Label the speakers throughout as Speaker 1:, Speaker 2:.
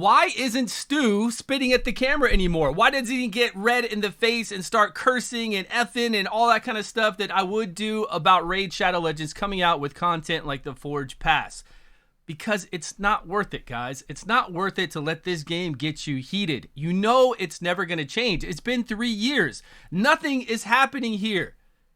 Speaker 1: why isn't Stu spitting at the camera anymore? Why does he get red in the face and start cursing and effing and all that kind of stuff that I would do about Raid Shadow Legends coming out with content like the Forge Pass? Because it's not worth it, guys. It's not worth it to let this game get you heated. You know it's never going to change. It's been 3 years. Nothing is happening here.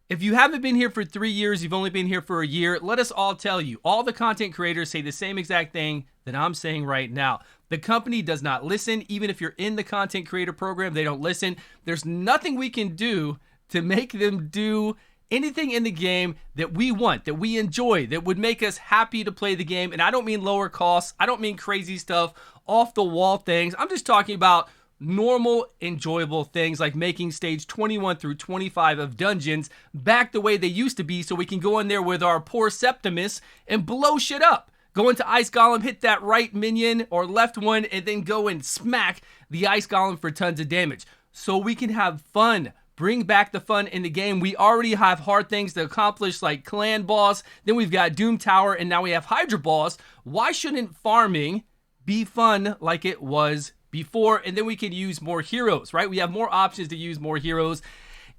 Speaker 1: If you haven't been here for 3 years, you've only been here for a year, let us all tell you. All the content creators say the same exact thing that I'm saying right now. The company does not listen. Even if you're in the content creator program, they don't listen. There's nothing we can do to make them do anything in the game that we want, that we enjoy, that would make us happy to play the game. And I don't mean lower costs. I don't mean crazy stuff, off the wall things. I'm just talking about normal, enjoyable things like making stage 21 through 25 of dungeons back the way they used to be so we can go in there with our poor Septimus and blow shit up. Go into Ice Golem, hit that right minion or left one, and then go and smack the Ice Golem for tons of damage. So we can have fun. Bring back the fun in the game. We already have hard things to accomplish like Clan Boss. Then we've got Doom Tower, and now we have Hydra Boss. Why shouldn't farming be fun like it was before? And then we can use more heroes, right? We have more options to use more heroes.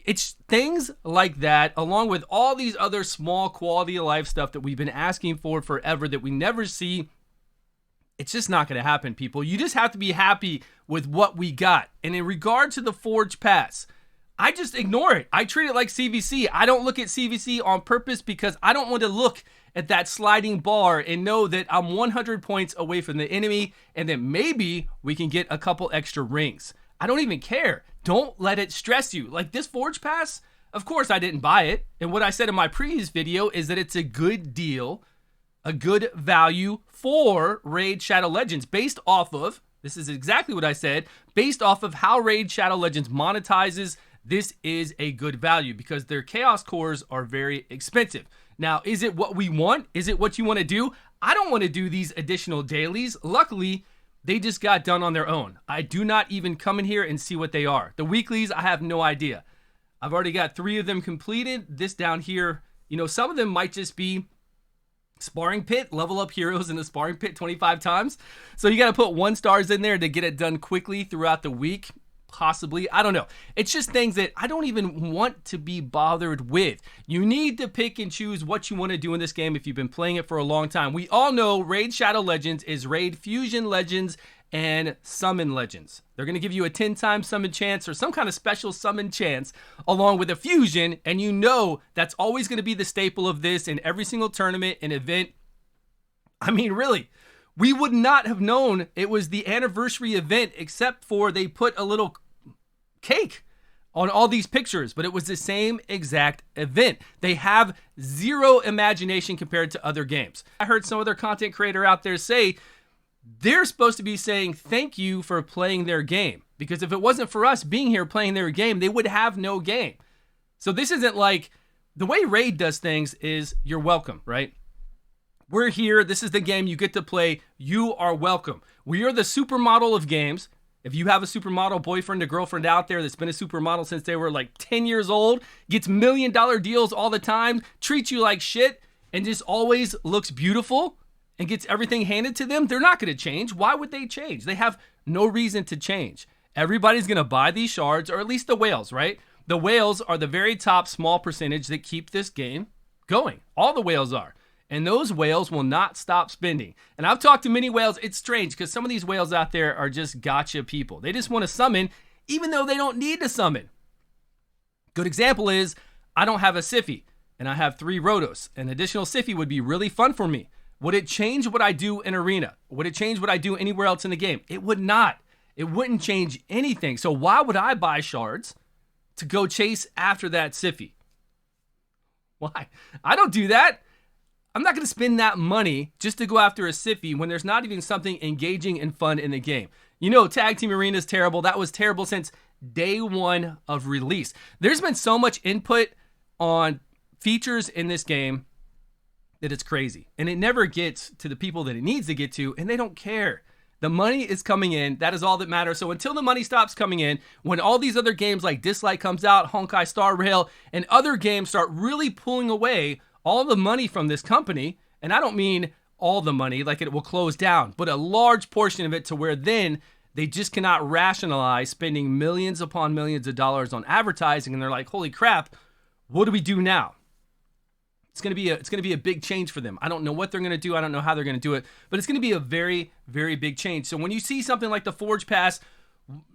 Speaker 1: It's things like that, along with all these other small quality of life stuff that we've been asking for forever that we never see. It's just not going to happen, people. You just have to be happy with what we got. And in regard to the Forge Pass, I just ignore it. I treat it like CVC. I don't look at CVC on purpose because I don't want to look at that sliding bar and know that I'm 100 points away from the enemy and that maybe we can get a couple extra rings. I don't even care. Don't let it stress you. Like this Forge Pass, of course I didn't buy it. And what I said in my previous video is that it's a good deal, a good value for Raid Shadow Legends based off of, this is exactly what I said, based off of how Raid Shadow Legends monetizes. This is a good value because their chaos cores are very expensive. Now, is it what we want? Is it what you want to do? I don't want to do these additional dailies. Luckily, they just got done on their own. I do not even come in here and see what they are. The weeklies, I have no idea. I've already got 3 of them completed. This down here, you know, some of them might just be sparring pit, level up heroes in the sparring pit 25 times. So you got to put 1 stars in there to get it done quickly throughout the week. Possibly. I don't know. It's just things that I don't even want to be bothered with. You need to pick and choose what you want to do in this game if you've been playing it for a long time. We all know Raid Shadow Legends is Raid Fusion Legends and Summon Legends. They're going to give you a 10-time summon chance or some kind of special summon chance along with a fusion, and you know that's always going to be the staple of this in every single tournament and event. I mean, really. We would not have known it was the anniversary event except for they put a little cake on all these pictures, but it was the same exact event. They have zero imagination compared to other games. I heard some other content creator out there say they're supposed to be saying thank you for playing their game, because if it wasn't for us being here playing their game, they would have no game. So this isn't like the way Raid does things is you're welcome, right? We're here. This is the game you get to play. You are welcome. We are the supermodel of games. If you have a supermodel boyfriend or girlfriend out there that's been a supermodel since they were like 10 years old, gets $1 million deals all the time, treats you like shit, and just always looks beautiful and gets everything handed to them, they're not going to change. Why would they change? They have no reason to change. Everybody's going to buy these shards, or at least the whales, right? The whales are the very top small percentage that keep this game going. All the whales are. And those whales will not stop spending. And I've talked to many whales. It's strange because some of these whales out there are just gotcha people. They just want to summon even though they don't need to summon. Good example is I don't have a Siffy and I have 3 Rotos. An additional Siffy would be really fun for me. Would it change what I do in Arena? Would it change what I do anywhere else in the game? It would not. It wouldn't change anything. So why would I buy shards to go chase after that Siffy? Why? I don't do that. I'm not going to spend that money just to go after a Siffy when there's not even something engaging and fun in the game. You know, Tag Team Arena is terrible. That was terrible since day 1 of release. There's been so much input on features in this game that it's crazy. And it never gets to the people that it needs to get to, and they don't care. The money is coming in. That is all that matters. So until the money stops coming in, when all these other games like Dislike comes out, Honkai Star Rail, and other games start really pulling away all the money from this company, and I don't mean all the money, like it will close down, but a large portion of it to where then they just cannot rationalize spending millions upon millions of dollars on advertising. And they're like, holy crap, what do we do now? It's going to be a big change for them. I don't know what they're going to do. I don't know how they're going to do it, but it's going to be a very, very big change. So when you see something like the Forge Pass,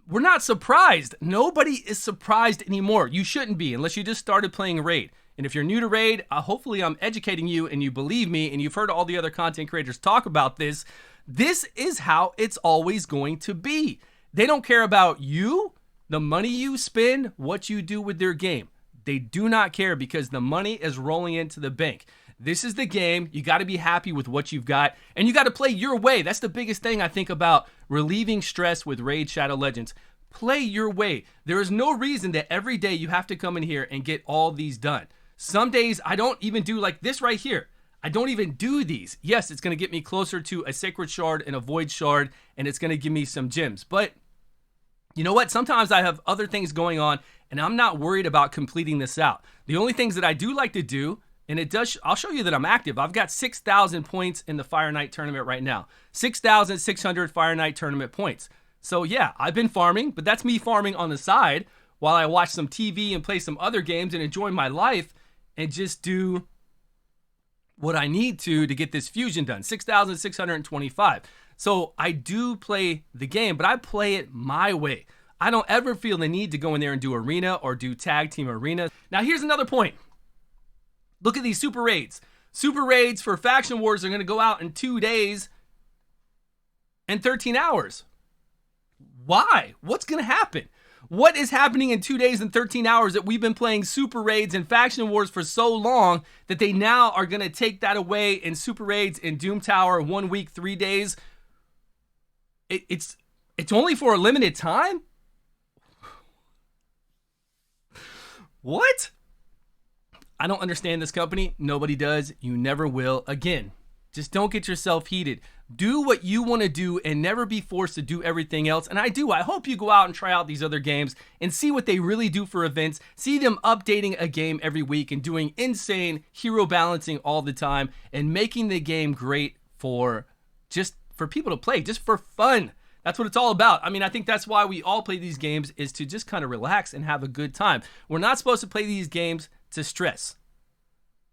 Speaker 1: we're not surprised. Nobody is surprised anymore. You shouldn't be unless you just started playing Raid. And if you're new to Raid, hopefully I'm educating you and you believe me and you've heard all the other content creators talk about this. This is how it's always going to be. They don't care about you, the money you spend, what you do with their game. They do not care because the money is rolling into the bank. This is the game. You got to be happy with what you've got, and you got to play your way. That's the biggest thing I think about relieving stress with Raid Shadow Legends. Play your way. There is no reason that every day you have to come in here and get all these done. Some days I don't even do like this right here. I don't even do these. Yes, it's going to get me closer to a Sacred Shard and a Void Shard, and it's going to give me some gems. But you know what? Sometimes I have other things going on, and I'm not worried about completing this out. The only things that I do like to do, and I'll show you that I'm active. I've got 6,000 points in the Fire Knight tournament right now. 6,600 Fire Knight tournament points. So yeah, I've been farming, but that's me farming on the side while I watch some TV and play some other games and enjoy my life and just do what I need to get this fusion done. 6,625. So I do play the game, but I play it my way. I don't ever feel the need to go in there and do arena or do tag team arena. Now here's another point. Look at these super raids. Super raids for faction wars are going to go out in 2 days and 13 hours. Why? What's going to happen? What is happening in 2 days and 13 hours that we've been playing super raids and faction wars for so long that they now are going to take that away in super raids in Doom Tower 1 week, 3 days? It's only for a limited time? What? I don't understand this company. Nobody does. You never will. Again, just don't get yourself heated. Do what you want to do and never be forced to do everything else. And I hope you go out and try out these other games and see what they really do for events. See them updating a game every week and doing insane hero balancing all the time and making the game great for people to play, just for fun. That's what it's all about. I mean, I think that's why we all play these games, is to just kind of relax and have a good time. We're not supposed to play these games to stress.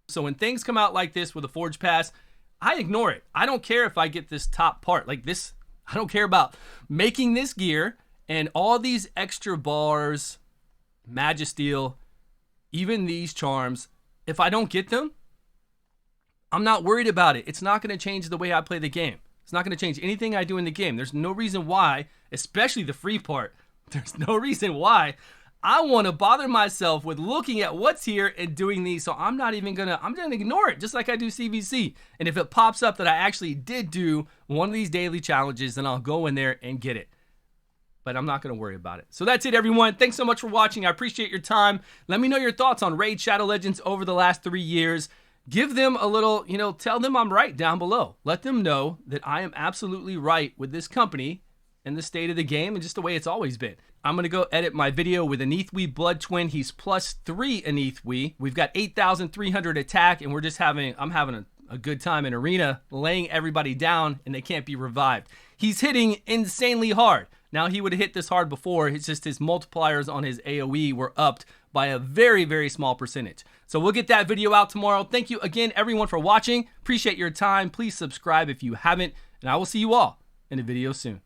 Speaker 1: So when things come out like this with a Forge Pass, I ignore it. I don't care if I get this top part like this. I don't care about making this gear and all these extra bars, Magisteel, even these charms. If I don't get them, I'm not worried about it. It's not going to change the way I play the game. It's not going to change anything I do in the game. There's no reason why, especially the free part, there's no reason why I want to bother myself with looking at what's here and doing these. So I'm going to ignore it, just like I do CVC. And if it pops up that I actually did do one of these daily challenges, then I'll go in there and get it. But I'm not going to worry about it. So that's it, everyone. Thanks so much for watching. I appreciate your time. Let me know your thoughts on Raid Shadow Legends over the last 3 years. Give them a little, tell them I'm right down below. Let them know that I am absolutely right with this company and the state of the game and just the way it's always been. I'm going to go edit my video with an Aneathwee Blood Twin. He's +3 Aneathwee. We've got 8,300 attack, and I'm having a good time in arena, laying everybody down, and they can't be revived. He's hitting insanely hard. Now, he would have hit this hard before. It's just his multipliers on his AoE were upped by a very, very small percentage. So we'll get that video out tomorrow. Thank you again, everyone, for watching. Appreciate your time. Please subscribe if you haven't, and I will see you all in a video soon.